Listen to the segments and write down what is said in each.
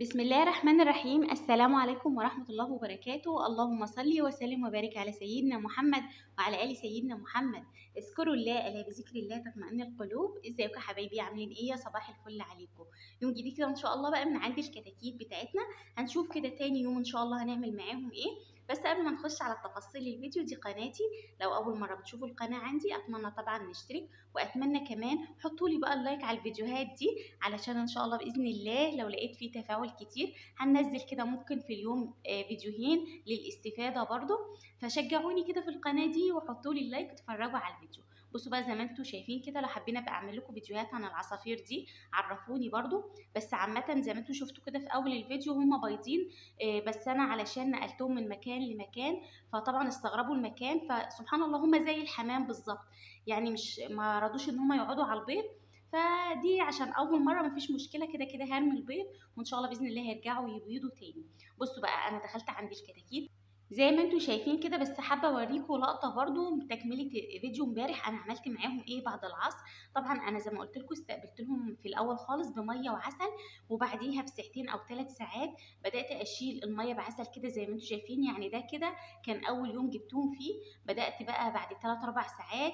بسم الله الرحمن الرحيم. السلام عليكم ورحمة الله وبركاته. اللهم صل وسلم وبارك على سيدنا محمد وعلى آل سيدنا محمد. اذكروا الله ألا بذكر الله تطمئن القلوب. ازيكم يا حبايبي، عاملين ايه؟ يا صباح الفل عليكم. يوم جديد كده ان شاء الله بقى من عند الكتاكيت بتاعتنا. هنشوف كده تاني يوم ان شاء الله هنعمل معاهم ايه. بس قبل ما نخش على تفاصيل الفيديو، دي قناتي، لو اول مرة بتشوفوا القناة عندي اتمنى طبعا نشترك، واتمنى كمان حطوا لي بقى اللايك على الفيديوهات دي، علشان ان شاء الله باذن الله لو لقيت فيه تفاعل كتير هننزل كده ممكن في اليوم فيديوهين للاستفاده برضو. فشجعوني كده في القناه دي وحطوا لي اللايك وتفرجوا على الفيديو. بصوا بقى زي ما انتم شايفين كده، لو حابين ابقى اعمل لكم فيديوهات عن العصافير دي عرفوني برضو. بس عامه زي ما انتم شفتوا كده في اول الفيديو هم بايضين، بس انا علشان نقلتهم من مكان لمكان فطبعا استغربوا المكان، فسبحان الله هم زي الحمام بالظبط، يعني مش ما رضوش ان هم يقعدوا على البيض. فدي عشان اول مره مفيش مشكله، كده كده هرمي البيض وان شاء الله باذن الله هيرجعوا يبيضوا تاني. بصوا بقى انا دخلت عند الكتاكيت زي ما انتم شايفين كده، بس حابه اوريكم لقطه برضو من تكمله فيديو امبارح انا عملت معاهم ايه بعد العصر. طبعا انا زي ما قلت لكم استقبلت لهم في الاول خالص بميه وعسل، وبعديها بساعتين او 3 ساعات بدات اشيل الميه بعسل كده زي ما انتم شايفين. يعني ده كده كان اول يوم جبتهم فيه. بدات بقى بعد 3 4 ساعات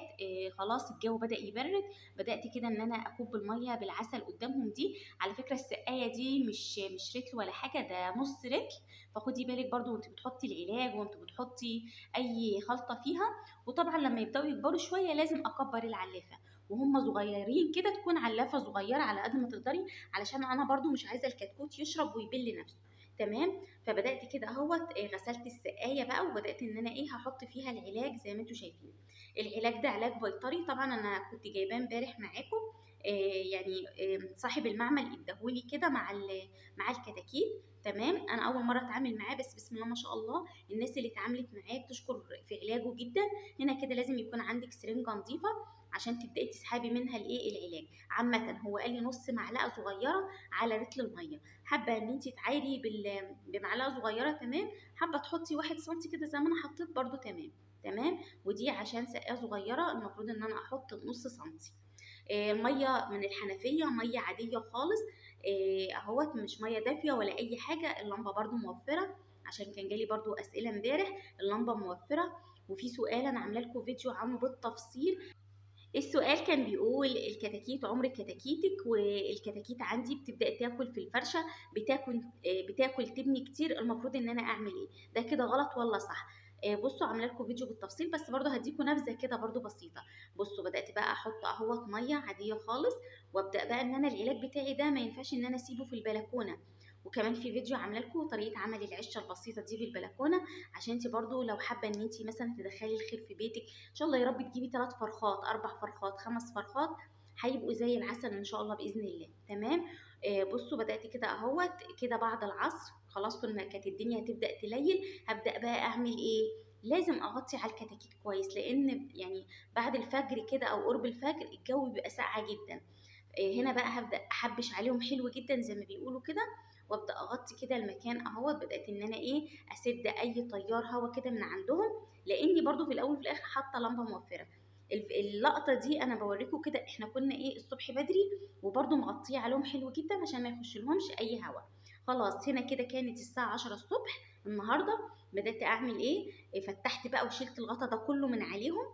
خلاص الجو بدا يبرد، بدات كده ان انا اكب الميه بالعسل قدامهم. دي على فكره السقايه دي مش رتل ولا حاجه، ده نص رتل. فخدي بالك برضو وانت بتحطي العلاج وانت بتحطي اي خلطه فيها. وطبعا لما يبداوا يكبروا شويه لازم اكبر العلافه، وهم صغيرين كده تكون علافه صغيره على قد ما تقدري، علشان انا برضو مش عايزه الكتكوت يشرب ويبل نفسه. تمام. فبدات كده اهوت غسلت السقايه بقى، وبدات ان انا هحط فيها العلاج زي ما انتم شايفين. العلاج ده علاج بيطري، طبعا انا كنت جايباه امبارح معاكم. يعني صاحب المعمل اداهولي كده مع الكتاكيت. تمام. انا اول مره اتعامل معاه، بس بسم الله ما شاء الله الناس اللي اتعاملت معاه بتشكر في علاجه جدا. هنا كده لازم يكون عندك سرنجه نظيفه عشان تبداي تسحبي منها العلاج. عامه هو قال لي نص معلقه صغيره على رتل الميه. حابه ان انت تعايري بمعلقه صغيره تمام، حابه تحطي 1 سم كده زي ما انا حطيت برده تمام. تمام. ودي عشان سقايه صغيره المفروض ان انا احط نص سنتي. ميه من الحنفيه، ميه عاديه خالص اهوت، مش ميه دافيه ولا اي حاجه. اللمبه برده موفره عشان كان جالي برده اسئله امبارح. اللمبه موفره. وفي سؤال انا عامله لكم فيديو عنه بالتفصيل. السؤال كان بيقول الكتاكيت، عمر كتاكيتك؟ والكتاكيت عندي بتبدا تاكل في الفرشه، بتاكل تبني كتير، المفروض ان انا اعمل ايه؟ ده كده غلط ولا صح؟ بصوا عامله لكم فيديو بالتفصيل، بس برضه هديكم نبذه كده برضه بسيطه. بصوا بدات بقى احط اهوت ميه عاديه خالص، وابدا بقى ان انا العلاج بتاعي ده ما ينفعش ان انا اسيبه في البلكونه. وكمان في فيديو عامله لكم طريقه عمل العشه البسيطه دي في البلكونه، عشان انت برضه لو حابه ان انت مثلا تدخلي الخير في بيتك ان شاء الله، يا رب تجيبي 3 فرخات 4 فرخات 5 فرخات، هيبقوا زي العسل ان شاء الله باذن الله. تمام. بصوا بدات كده اهوت كده بعد العصر خلاص كانت الدنيا هتبدا تليل. هبدا بقى اعمل ايه؟ لازم اغطي على الكتاكيت كويس، لان يعني بعد الفجر كده او قرب الفجر الجو بيبقى ساقع جدا. هنا بقى هبدا احبش عليهم حلو جدا زي ما بيقولوا كده، وابدا اغطي كده المكان اهوت. بدات ان انا اسد اي تيار هوا كده من عندهم، لاني برضو في الاول وفي الاخر حاطه لمبه موفره. اللقطه دي انا بوريكم كده احنا كنا الصبح بدري، وبرضو مغطيه عليهم حلو جدا عشان ما يخش لهمش اي هوا. خلاص هنا كده كانت الساعه 10 الصبح النهارده. بدات اعمل فتحت بقى وشلت الغطا ده كله من عليهم.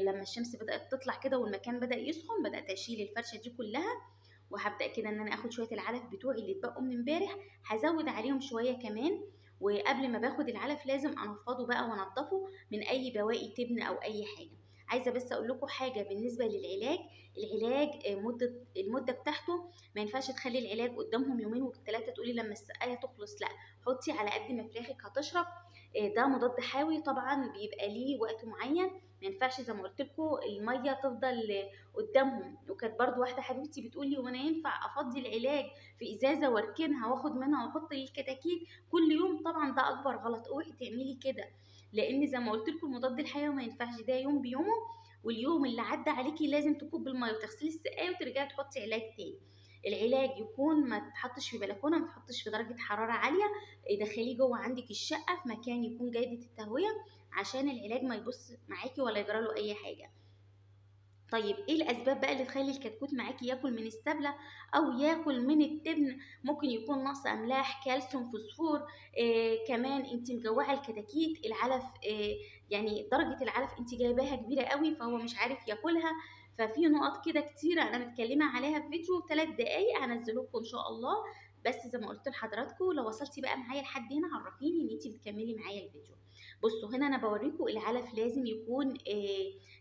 لما الشمس بدات تطلع كده والمكان بدا يسخن بدات اشيل الفرشه دي كلها. وهبدا كده ان انا اخد شويه العلف بتوعي اللي اتبقوا من امبارح، هزود عليهم شويه كمان. وقبل ما باخد العلف لازم انفضه بقى وانضفه من اي بواقي تبن او اي حاجه. عايزه بس اقول لكم حاجه بالنسبه للعلاج. العلاج المده بتاعته ما ينفعش تخلي العلاج قدامهم يومين وثلاثه تقولي لما السقايه تخلص، لا، حطي على قد ما فراخك هتشرب. ده مضاد حيوي طبعا بيبقى ليه وقت معين، ما ينفعش زي ما قلت لكم الميه تفضل قدامهم. وكانت برضو واحده حبيبتي بتقول لي وانا ينفع افضي العلاج في ازازه واركنها واخد منها واحط للكتاكيت كل يوم؟ طبعا ده اكبر غلط، اوعي تعملي كده. لان زي ما قلت لكم المضاد الحيوي ما ينفعش، ده يوم بيومه، واليوم اللي عدى عليكي لازم تكب الميه وتغسلي السقايه وترجعي تحطي علاج تاني. العلاج يكون ما تحطش في بلكونه، ما تحطش في درجه حراره عاليه، دخليه جوه عندك الشقه في مكان يكون جيده التهويه، عشان العلاج ما يبص معاكي ولا يجرى له اي حاجه. طيب ايه الاسباب بقى اللي تخلي الكتكوت معاكي ياكل من السبله او ياكل من التبن؟ ممكن يكون نقص املاح، كالسيوم، فوسفور. كمان انت مجوعه الكتاكيت، العلف يعني درجه العلف انت جايباها كبيره قوي فهو مش عارف ياكلها. ففي نقط كده كتيره انا متكلمه عليها في فيديو 3 دقايق هنزله لكم ان شاء الله. بس زي ما قلت لحضراتكم، لو وصلتي بقى معايا لحد هنا عرفيني ان انت بتكملي معايا الفيديو. بصوا هنا انا بوريكم العلف لازم يكون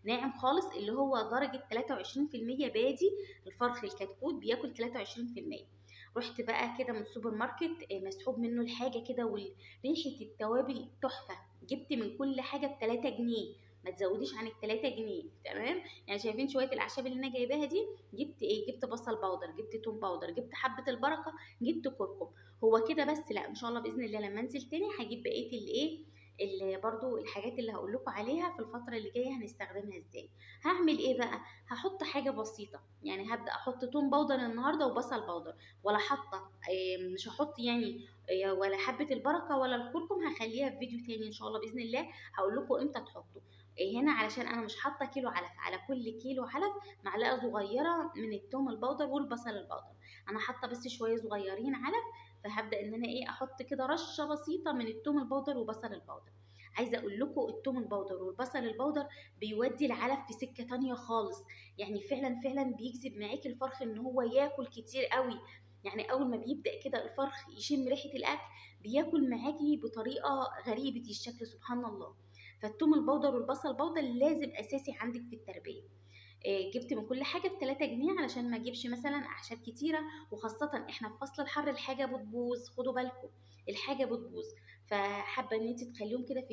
ناعم خالص، اللي هو درجة 23% بادي. الفرخ الكتكوت بياكل 23%. رحت بقى كده من السوبر ماركت، مسحوب منه الحاجة كده وريحة التوابل تحفة. جبت من كل حاجة ب3 جنيه، ما تزوديش عن ال3 جنيه، تمام؟ يعني شايفين شوية الأعشاب اللي أنا جايباها دي؟ جبت إيه؟ جبت بصل باودر، جبت توم باودر، جبت حبة البركة، جبت كركم. هو كده بس؟ لا، إن شاء الله بإذن الله لما أنزل تاني هجيب بقية الإيه، اللي برضو الحاجات اللي هقول لكم عليها في الفتره اللي جايه هنستخدمها ازاي. هعمل ايه بقى؟ هحط حاجه بسيطه، يعني هبدا احط توم باودر النهارده وبصل باودر، ولا حاطه مش هحط يعني ولا حبه البركه ولا الكركم، هخليها في فيديو تاني ان شاء الله باذن الله هقول لكم امتى تحطوا. هنا علشان انا مش حاطه كيلو علف، على كل كيلو علف معلقه صغيره من التوم الباودر والبصل الباودر. انا حاطه بس شويه صغيرين علف، فهبدا ان انا ايه احط كده رشه بسيطه من التوم البودر وبصل البودر. عايزه اقول لكم التوم البودر والبصل البودر بيودي العلف في سكه تانية خالص. يعني فعلا فعلا بيجذب معاكي الفرخ ان هو ياكل كتير قوي. يعني اول ما بيبدا كده الفرخ يشم ريحه الاكل بياكل معاكي بطريقه غريبه الشكل، سبحان الله. فالتوم البودر والبصل البودر لازم اساسي عندك في التربيه. جبت من كل حاجه ب3 جنيه علشان ما اجيبش مثلا اعشاب كتيره، وخاصه احنا في فصل الحر الحاجه بتبوظ، خدوا بالكم الحاجه بتبوظ. فحابه ان انت تخليهم كده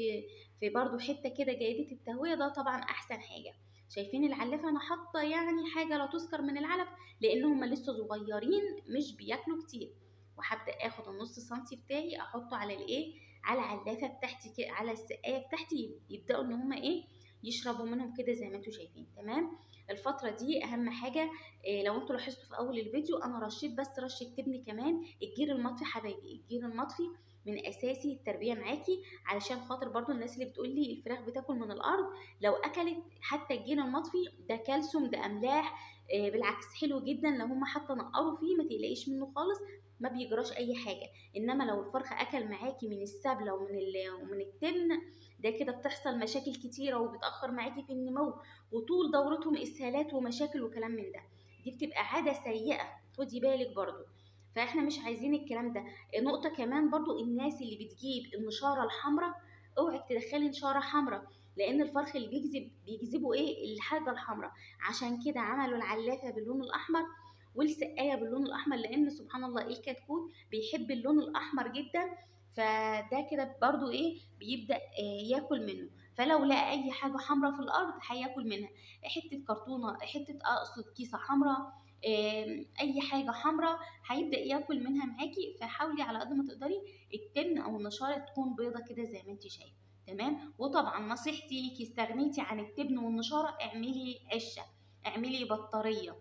في برضو حته كده جيده التهويه، ده طبعا احسن حاجه. شايفين العلافه انا حاطه يعني حاجه لا تذكر من العلف، لان هم لسه صغيرين مش بياكلوا كتير. وهبدا اخد النص سنتي بتاعي احطه على الايه، على العلافه بتاعتي كده، على السقايه بتاعتي، يبداوا ان هم ايه يشربوا منهم كده زي ما انتم شايفين، تمام. الفترة دي أهم حاجة. لو انتوا لاحظتوا في أول الفيديو أنا رشيت بس رشة تبن كمان. الجير المطفي حبايبي، الجير المطفي من أساسي التربية معاكي، علشان خاطر برضو الناس اللي بتقول لي الفراخ بتاكل من الأرض. لو أكلت حتى الجير المطفي ده كالسيوم، ده أملاح، بالعكس حلو جدا. لو هم حتى نقروا فيه ما تقلقيش منه خالص، ما بيجراش أي حاجة. إنما لو الفرخ أكل معاكي من السبلة ومن التبن، ده كده بتحصل مشاكل كتيرة وبتأخر معاكي في النمو، وطول دورتهم اسهالات ومشاكل وكلام من ده. دي بتبقى عاده سيئه، خدي بالك برضو. فاحنا مش عايزين الكلام ده. نقطه كمان برضو، الناس اللي بتجيب النشاره الحمراء، اوعي تدخلي نشاره حمراء، لان الفرخ اللي بيجذبوا ايه الحاجه الحمراء. عشان كده عملوا العلافه باللون الاحمر والسقايه باللون الاحمر، لان سبحان الله الكتكوت بيحب اللون الاحمر جدا. فده كده برضو ايه بيبدا ياكل منه. فلو لقى اي حاجه حمراء في الارض هياكل منها. حته كرتونه، حته اقصد كيسه حمراء، اي حاجه حمراء هيبدا ياكل منها معاكي. فحاولي على قد ما تقدري التبن او النشاره تكون بيضه كده زي ما انت شايفه، تمام. وطبعا نصيحتي ليكي استغنيتي عن التبن والنشاره، اعملي عشه، اعملي بطاريه،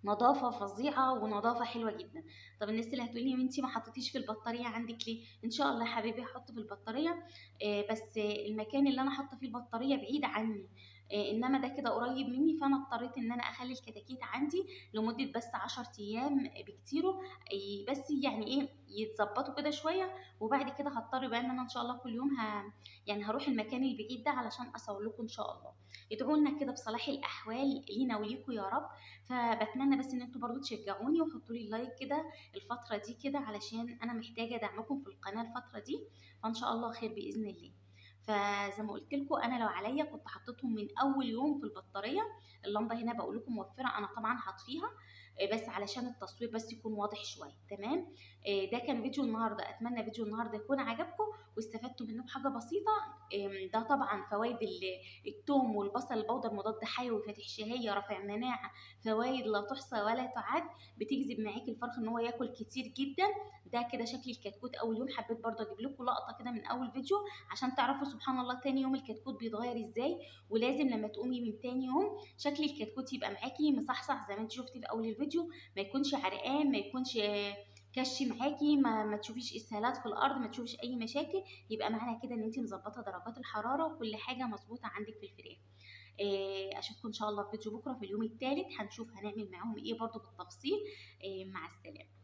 نظافة فظيعة ونظافة حلوة جدا. طب الناس اللي هتقولي انتي ما حطيتيش في البطارية عندك ليه؟ ان شاء الله يا حبيبي هحط في البطارية، بس المكان اللي انا حاطة فيه البطارية بعيد عني، انما ده كده قريب مني، فانا اضطريت ان انا اخلي الكتاكيت عندي لمدة بس 10 ايام بكتيره. بس يعني ايه يتظبطوا كده شوية، وبعد كده هضطر بقى ان انا ان شاء الله كل يوم يعني هروح المكان البعيد ده علشان اصور لكم ان شاء الله. ادعوا لنا كده بصلاح الاحوال لينا وليكم يا رب. فبتمنى بس ان انتوا برضو تشجعوني وحطوا لي لايك كده الفتره دي كده، علشان انا محتاجه دعمكم في القناه الفتره دي، فان شاء الله خير باذن الله. فزي ما قلت لكم انا لو عليا كنت حطيتهم من اول يوم في البطاريه. اللمبه هنا بقول لكم موفره، انا طبعا هطفيها بس علشان التصوير بس يكون واضح شويه، تمام. ده كان فيديو النهارده، اتمنى فيديو النهارده يكون عجبكم واستفدتوا منه بحاجه بسيطه. ده طبعا فوائد الثوم والبصل البودر، مضاد حيوي، فاتح شهيه، رافع مناعه، فوائد لا تحصى ولا تعد. بتجذب معاكي الفرخ ان هو ياكل كتير جدا. ده كده شكل الكتكوت اول يوم. حبيت برضه اجيب لكم لقطه كده من اول فيديو عشان تعرفوا سبحان الله تاني يوم الكتكوت بيتغير ازاي. ولازم لما تقومي من تاني يوم شكل الكتكوت يبقى معاكي مصحصح زي ما انت شفتي في اول الفيديو، ما يكونش عرقان، ما يكونش كش معاكي، ما تشوفيش اسهالات في الارض، ما تشوفيش اي مشاكل. يبقى معنى كده ان انت مظبطه درجات الحراره وكل حاجه مظبوطه عندك في الفراخ. اشوفكم ان شاء الله في فيديو بكره في اليوم الثالث، هنشوف هنعمل معاهم ايه برضو بالتفصيل. مع السلامه.